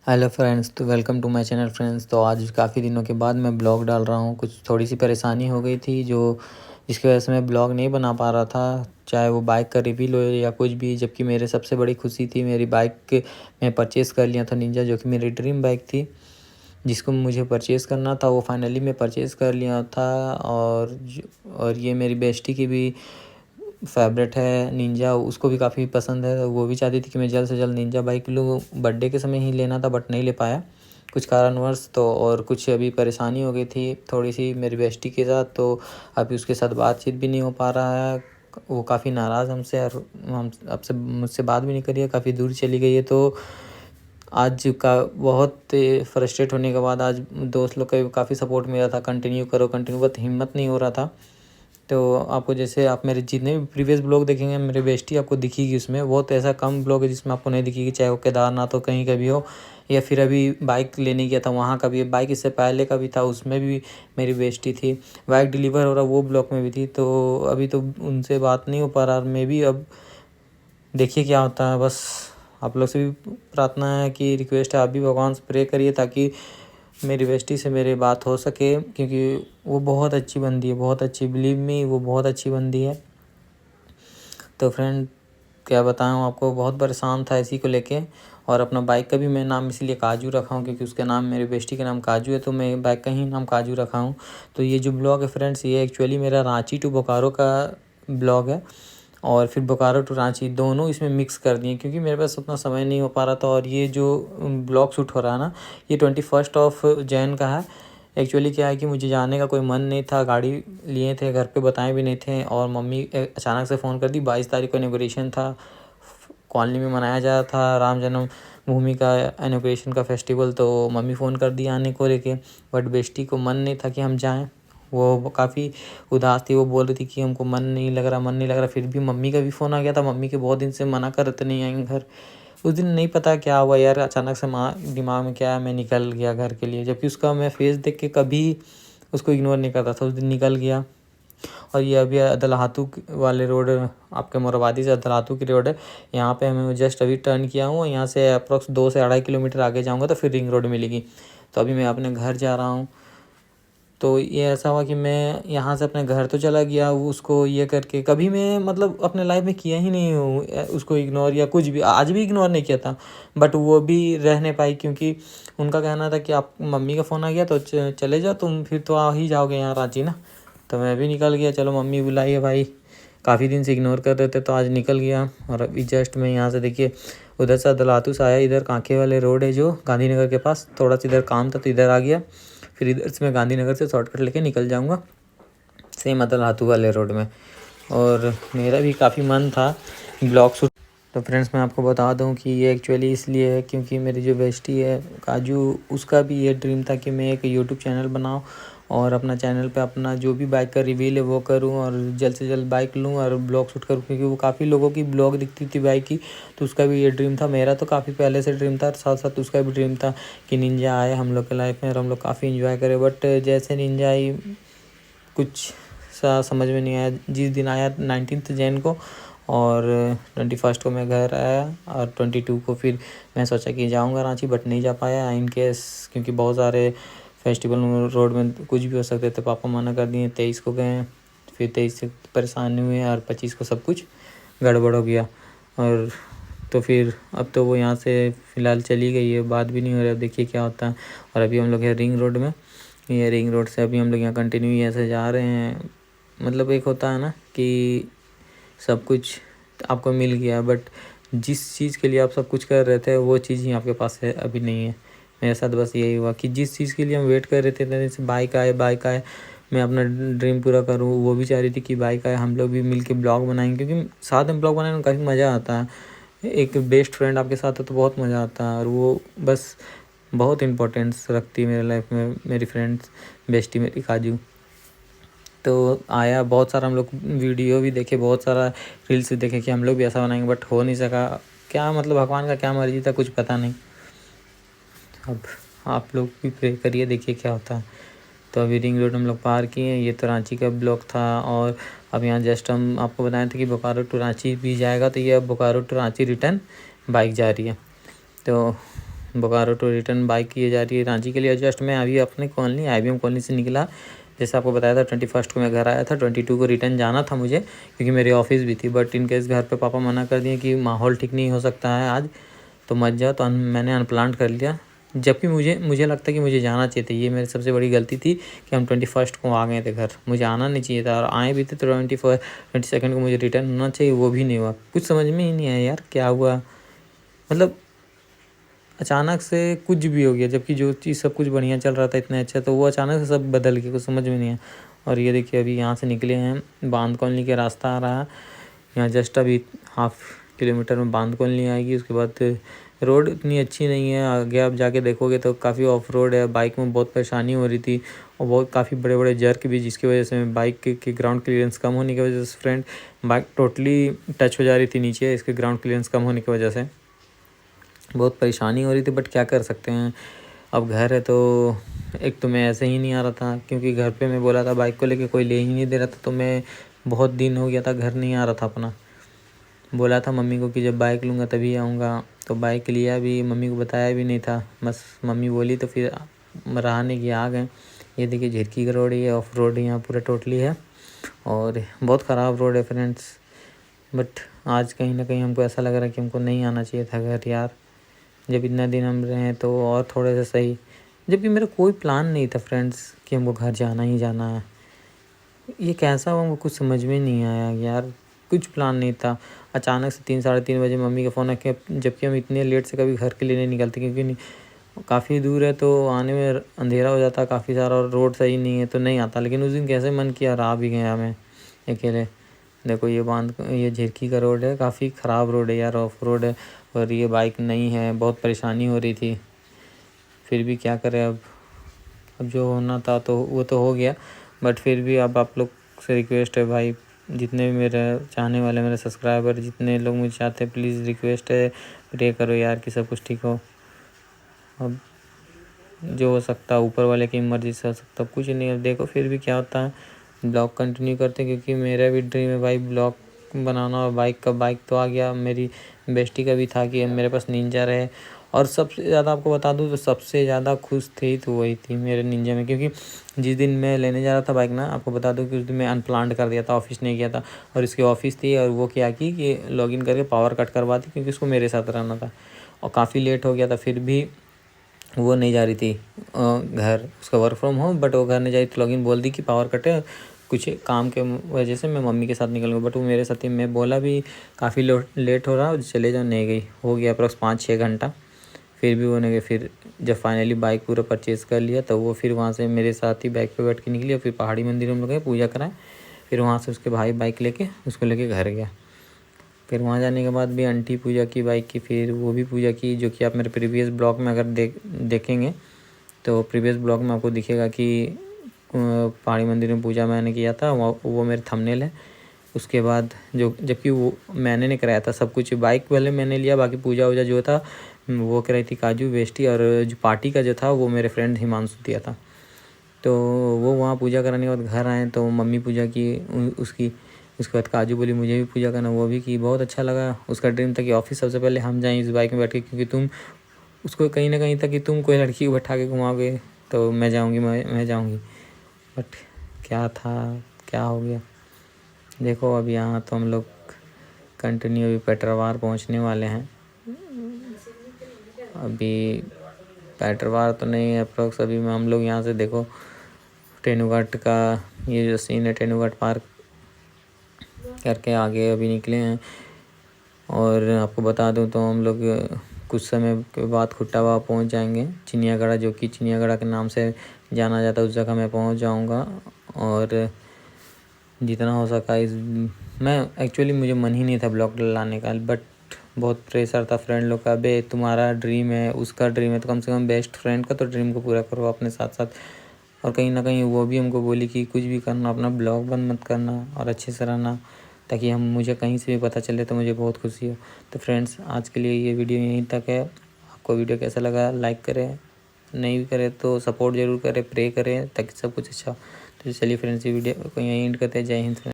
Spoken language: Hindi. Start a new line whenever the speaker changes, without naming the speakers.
हेलो फ्रेंड्स, तो welcome to my channel friends. तो आज काफ़ी दिनों के बाद मैं ब्लॉग डाल रहा हूँ। कुछ थोड़ी सी परेशानी हो गई थी जिसकी वजह से मैं ब्लॉग नहीं बना पा रहा था, चाहे वो बाइक का रिव्यू हो या कुछ भी। जबकि मेरे सबसे बड़ी खुशी थी, मेरी बाइक मैं परचेज़ कर लिया था निंजा, जो कि मेरी ड्रीम बाइक थी, जिसको मुझे परचेज़ करना था। वो फाइनली मैं परचेज़ कर लिया था। और ये मेरी बेस्टी की भी फेवरेट है निंजा, उसको भी काफ़ी पसंद है। वो भी चाहती थी कि मैं जल्द से जल्द निंजा बाइक लूँ। बर्थडे के समय ही लेना था बट नहीं ले पाया कुछ कारणवश। तो और कुछ अभी परेशानी हो गई थी थोड़ी सी मेरी बेस्टी के साथ, तो अभी उसके साथ बातचीत भी नहीं हो पा रहा है। वो काफ़ी नाराज़ हमसे, और हम आपसे मुझसे बात भी नहीं करी है, काफ़ी दूर चली गई है। तो आज का बहुत फ्रस्ट्रेट होने के बाद आज दोस्त लोग का भी काफ़ी सपोर्ट मिला था, कंटिन्यू करो कंटिन्यू, बट हिम्मत नहीं हो रहा था। तो आपको जैसे आप मेरे जितने भी प्रीवियस ब्लॉग देखेंगे, मेरे बेस्टी आपको दिखेगी उसमें। बहुत ऐसा कम ब्लॉग है जिसमें आपको नहीं दिखेगी, चाहे वो केदारनाथ हो, कहीं का भी हो, या फिर अभी बाइक लेने गया था वहाँ का भी। बाइक इससे पहले का भी था, उसमें भी मेरी बेस्टी थी। बाइक डिलीवर हो रहा वो ब्लॉग में भी थी। तो अभी तो उनसे बात नहीं हो पा रहा। मे भी अब देखिए क्या होता है। बस आप लोग से भी प्रार्थना है कि रिक्वेस्ट है, आप भी भगवान से प्रे करिए ताकि मेरी बेस्टी से मेरी बात हो सके, क्योंकि वो बहुत अच्छी बंदी है, बहुत अच्छी, बिलीव मी, वो बहुत अच्छी बंदी है। तो फ्रेंड क्या बताऊँ आपको, बहुत परेशान था इसी को लेके। और अपना बाइक का भी मैं नाम इसलिए काजू रखा हूँ क्योंकि उसका नाम, मेरे बेस्टी का नाम काजू है, तो मैं बाइक का ही नाम काजू रखा हूँ। तो ये जो ब्लॉग है फ्रेंड्स, ये एक्चुअली मेरा रांची टू बोकारो का ब्लॉग है, और फिर बोकारो टू रांची दोनों इसमें मिक्स कर दिए क्योंकि मेरे पास उतना समय नहीं हो पा रहा था। और ये जो ब्लॉग शूट हो रहा है ना, ये 21 जैन का है। एक्चुअली क्या है कि मुझे जाने का कोई मन नहीं था, गाड़ी लिए थे, घर पे बताए भी नहीं थे, और मम्मी अचानक से फ़ोन कर दी। 22 तारीख को इनॉग्रेशन था, कॉलोनी में मनाया जा रहा था राम जन्म भूमि का इनॉग्रेशन का फेस्टिवल। तो मम्मी फ़ोन कर दी आने को लेके, बट बेस्टी को मन नहीं था कि हम जाएं। वो काफ़ी उदास थी, वो बोल रही थी कि हमको मन नहीं लग रहा, मन नहीं लग रहा। फिर भी मम्मी का भी फ़ोन आ गया था, मम्मी के बहुत दिन से मना कर रहे थे नहीं आएंगे घर। उस दिन नहीं पता क्या हुआ यार, अचानक से माँ दिमाग में क्या है, मैं निकल गया घर के लिए। जबकि उसका मैं फेस देख के कभी उसको इग्नोर नहीं करता था, उस दिन निकल गया। और ये अभी अदलहातू वाले रोड, आपके मोरबादी से अदलहातू की रोड है, यहाँ पे मैं जस्ट अभी टर्न किया हूँ। यहाँ से अप्रॉक्स 2 से 2.5 किलोमीटर आगे जाऊँगा तो फिर रिंग रोड मिलेगी। तो अभी मैं अपने घर जा रहा हूँ। तो ये ऐसा हुआ कि मैं यहाँ से अपने घर तो चला गया, वो उसको ये करके कभी मैं मतलब अपने लाइफ में किया ही नहीं हूँ उसको इग्नोर या कुछ भी, आज भी इग्नोर नहीं किया था। बट वो भी रह नहीं पाई क्योंकि उनका कहना था कि आप, मम्मी का फ़ोन आ गया तो चले जाओ तुम, फिर तो आ ही जाओगे यहाँ रांची ना। तो मैं भी निकल गया, चलो मम्मी बुलाई है भाई, काफ़ी दिन से इग्नोर कर रहे थे तो आज निकल गया। और अभी जस्ट मैं यहाँ से देखिए उधर से दलातू से आया, इधर कांके वाले रोड है जो गांधीनगर के पास, थोड़ा सा इधर काम था तो इधर आ गया। फिर इधर से मैं गांधीनगर से शॉर्टकट लेके निकल जाऊँगा सेम दलातू वाले रोड में। और मेरा भी काफ़ी मन था ब्लॉग शूट। तो फ्रेंड्स मैं आपको बता दूं कि ये एक्चुअली इसलिए है क्योंकि मेरी जो बेस्टी है काजू, उसका भी ये ड्रीम था कि मैं एक यूट्यूब चैनल बनाऊं और अपना चैनल पे अपना जो भी बाइक का रिव्यू है वो करूं, और जल्द से जल्द बाइक लूं और ब्लॉग शूट करूं, क्योंकि वो काफ़ी लोगों की ब्लॉग दिखती थी बाइक की। तो उसका भी ये ड्रीम था, मेरा तो काफ़ी पहले से ड्रीम था, साथ साथ उसका भी ड्रीम था कि निंजा आए हम लोग के लाइफ में और हम लोग काफ़ी इन्जॉय करें। बट जैसे निंजा आई कुछ सा समझ में नहीं आया। जिस दिन आया 19 जैन को, और 21 को मैं घर आया, और 22 को फिर मैं सोचा कि जाऊंगा रांची, बट नहीं जा पाया इन केस, क्योंकि बहुत सारे फेस्टिवल रोड में कुछ भी हो सकते थे, पापा मना कर दिए। 23 को गए, फिर 23 से परेशानी हुई, और 25 को सब कुछ गड़बड़ हो गया। और तो फिर अब तो वो यहाँ से फ़िलहाल चली गई है, बात भी नहीं हो रही। अब देखिए क्या होता है। और अभी हम लोग हैं रिंग रोड में, ये रिंग रोड से अभी हम लोग यहाँ कंटिन्यू ऐसे जा रहे हैं। मतलब एक होता है ना कि सब कुछ आपको मिल गया, बट जिस चीज़ के लिए आप सब कुछ कर रहे थे वो चीज़ ही आपके पास है, अभी नहीं है। मेरे साथ बस यही हुआ कि जिस चीज़ के लिए हम वेट कर रहे थे, जैसे बाइक आए, मैं अपना ड्रीम पूरा करूँ। वो भी चाह रही थी कि बाइक आए, हम लोग भी मिल के ब्लॉग बनाएंगे, क्योंकि साथ में ब्लॉग बनाने में काफ़ी मज़ा आता है। एक बेस्ट फ्रेंड आपके साथ है तो बहुत मज़ा आता है, और वो बस बहुत इंपॉर्टेंस रखती है मेरे लाइफ में, मेरी फ्रेंड्स, बेस्टी मेरी काजू। तो आया बहुत सारा, हम लोग वीडियो भी देखे, बहुत सारा रील्स भी देखे कि हम लोग भी ऐसा बनाएंगे, बट हो नहीं सका। क्या मतलब भगवान का क्या मर्जी था, कुछ पता नहीं। अब आप लोग भी प्रे करिए, देखिए क्या होता है। तो अभी रिंग रोड हम लोग पार किए, ये तो रांची का ब्लॉक था। और अब यहाँ जस्ट हम आपको बताए थे कि बोकारो टू रांची भी जाएगा, तो ये अब Bokaro to Ranchi return bike जा रही है। तो बोकारो टू रिटर्न बाइक की जा रही है रांची के लिए। जस्ट मैं अभी अपने कॉलोनी IBM कॉलोनी से निकला, जैसे आपको बताया था 21 को मैं घर आया था, 22 को रिटर्न जाना था मुझे क्योंकि मेरी ऑफिस भी थी। बट इन केस घर पे पापा मना कर दिए कि माहौल ठीक नहीं हो सकता है आज, तो मत जाओ। तो मैंने अनप्लान कर लिया, जबकि मुझे लगता है कि मुझे जाना चाहिए था। ये मेरी सबसे बड़ी गलती थी कि हम 21 को आ गए थे घर, मुझे आना नहीं चाहिए था। और आए भी थे तो 22 को मुझे रिटर्न होना चाहिए, वो भी नहीं हुआ। कुछ समझ में ही नहीं आया यार क्या हुआ, मतलब अचानक से कुछ भी हो गया। जबकि जो चीज़ सब कुछ बढ़िया चल रहा था इतना अच्छा, तो वो अचानक से सब बदल गया, कुछ समझ में नहीं आया। और ये देखिए अभी यहाँ से निकले हैं, बांध कॉलोनी के रास्ता आ रहा है यहाँ, जस्ट अभी 1/2 किलोमीटर में बांध कॉलोनी आएगी। उसके बाद रोड इतनी अच्छी नहीं है, आगे आप जाके देखोगे तो काफ़ी ऑफ रोड है। बाइक में बहुत परेशानी हो रही थी और बहुत काफ़ी बड़े बड़े जर्क भी, जिसकी वजह से बाइक की ग्राउंड क्लियरेंस कम होने की वजह से फ्रेंड बाइक टोटली टच हो जा रही थी नीचे, इसके ग्राउंड क्लियरेंस कम होने की वजह से बहुत परेशानी हो रही थी। बट क्या कर सकते हैं, अब घर है तो एक तो मैं ऐसे ही नहीं आ रहा था क्योंकि घर पे मैं बोला था बाइक को लेके कोई ले ही नहीं दे रहा था। तो मैं बहुत दिन हो गया था घर नहीं आ रहा था अपना, बोला था मम्मी को कि जब बाइक लूँगा तभी आऊँगा। तो बाइक लिया भी, मम्मी को बताया भी नहीं था, बस मम्मी बोली तो फिर रहा नहीं कि आ गए। ये देखिए झिरकी का रोड, ये ऑफ रोड यहाँ पूरा टोटली है और बहुत ख़राब रोड है फ्रेंड्स। बट आज कहीं ना कहीं हमको ऐसा लग रहा है कि हमको नहीं आना चाहिए था घर यार, जब इतना दिन हम रहे तो और थोड़े से सही। जबकि मेरा कोई प्लान नहीं था फ्रेंड्स कि हमको घर जाना ही जाना है। ये कैसा हुआ हमको कुछ समझ में नहीं आया यार, कुछ प्लान नहीं था। अचानक से 3-3:30 बजे मम्मी का फ़ोन आया, जबकि हम इतने लेट से कभी घर के लिए नहीं निकलते क्योंकि काफ़ी दूर है तो आने में अंधेरा हो जाता काफ़ी सारा, और रोड सही नहीं है तो नहीं आता। लेकिन उस दिन कैसे मन किया, आ भी गया मैं अकेले। देखो ये झिरकी का रोड है, काफ़ी ख़राब रोड है यार, ऑफ रोड है और ये बाइक नहीं है, बहुत परेशानी हो रही थी। फिर भी क्या करें, अब जो होना था तो वो तो हो गया। बट फिर भी अब आप लोग से रिक्वेस्ट है भाई, जितने भी मेरे चाहने वाले, मेरे सब्सक्राइबर जितने लोग मुझे चाहते हैं, प्लीज़ रिक्वेस्ट है, प्रे करो यार कि सब कुछ ठीक हो। अब जो हो सकता ऊपर वाले की मर्ज़ी से हो सकता, कुछ नहीं। अब देखो फिर भी क्या होता है, ब्लॉग कंटिन्यू करते हैं क्योंकि मेरा भी ड्रीम है भाई ब्लॉग बनाना। और बाइक तो आ गया, मेरी बेस्टी का भी था कि मेरे पास निंजा रहे। और सबसे ज़्यादा आपको बता दूँ तो सबसे ज़्यादा खुश थी तो वही थी मेरे निंजा में, क्योंकि जिस दिन मैं लेने जा रहा था बाइक ना, आपको बता दूँ कि उस दिन मैं अनप्लान्ड कर दिया था, ऑफिस नहीं गया था। और इसकी ऑफिस थी और वो क्या की कि लॉगिन करके पावर कट करवा दी क्योंकि उसको मेरे साथ रहना था और काफ़ी लेट हो गया था। फिर भी वो नहीं जा रही थी घर, उसका वर्क फ्रॉम होम, बट वो घर नहीं जा रही थी। लॉगिन बोल दी कि पावर कट है, कुछ काम के वजह से मैं मम्मी के साथ निकल गया। बट वो मेरे साथ ही, मैं बोला भी काफ़ी लेट हो रहा, चले जाओ, नहीं गई। हो गया अप्रॉक्स 5-6 घंटा, फिर भी वो नहीं गई। फिर जब फाइनली बाइक पूरा परचेज़ कर लिया तो वो फिर वहाँ से मेरे साथ ही बाइक पे बैठ के निकली और फिर पहाड़ी मंदिर हम लोग गए, पूजा कराए। फिर वहाँ से उसके भाई बाइक लेके उसको लेके घर गया। फिर वहाँ जाने के बाद भी आंटी पूजा की बाइक की, फिर वो भी पूजा की, जो कि आप मेरे प्रीवियस ब्लॉग में अगर देखेंगे तो प्रीवियस ब्लॉग में आपको दिखेगा कि पहाड़ी मंदिर में पूजा मैंने किया था, वो मेरे थंबनेल है। उसके बाद जबकि वो मैंने नहीं कराया था सब कुछ, बाइक पहले मैंने लिया, बाकी पूजा वूजा जो था वो कराई थी काजू बेस्टी, और जो पार्टी का जो था वो मेरे फ्रेंड हिमांशु दिया था। तो वो वहाँ पूजा कराने के बाद घर आए तो मम्मी पूजा की उसकी। उसके बाद काजू बोली मुझे भी पूजा करना, वो भी की, बहुत अच्छा लगा। उसका ड्रीम था कि ऑफिस सबसे पहले हम जाएं इस बाइक में बैठ के, क्योंकि तुम उसको कहीं ना कहीं था कि तुम कोई लड़की को बैठा के घुमाओगे तो मैं जाऊंगी, मैं जाऊंगी। बट क्या था, क्या हो गया। देखो अब यहाँ तो हम लोग कंटिन्यू अभी पेट्रावार पहुँचने वाले हैं। अभी पेट्रावार तो नहीं है, अप्रोक्स अभी में हम लोग यहाँ से देखो तेनुघाट का ये जो सीन है, तेनुघाट पार्क करके आगे अभी निकले हैं। और आपको बता दूं तो हम लोग कुछ समय के बाद खुट्टावा पहुंच जाएंगे, चिनियागढ़, जो कि चिनियागढ़ के नाम से जाना जाता है, उस जगह मैं पहुंच जाऊंगा। और जितना हो सका मैं एक्चुअली मुझे मन ही नहीं था ब्लॉग लाने का, बट बहुत प्रेशर था फ्रेंड लोग का, बे तुम्हारा ड्रीम है, उसका ड्रीम है, तो कम से कम बेस्ट फ्रेंड का तो ड्रीम को पूरा करो अपने साथ साथ। और कहीं ना कहीं वो भी हमको बोली कि कुछ भी करना अपना ब्लॉग बंद मत करना और अच्छे से रहना, ताकि मुझे कहीं से भी पता चले तो मुझे बहुत खुशी हो। तो फ्रेंड्स आज के लिए ये वीडियो यहीं तक है। आपको वीडियो कैसा लगा लाइक करें, नहीं भी करें तो सपोर्ट ज़रूर करें, प्रे करें ताकि सब कुछ अच्छा हो। तो चलिए फ्रेंड्स ये वीडियो को यहीं एंड करते हैं। जय हिंद।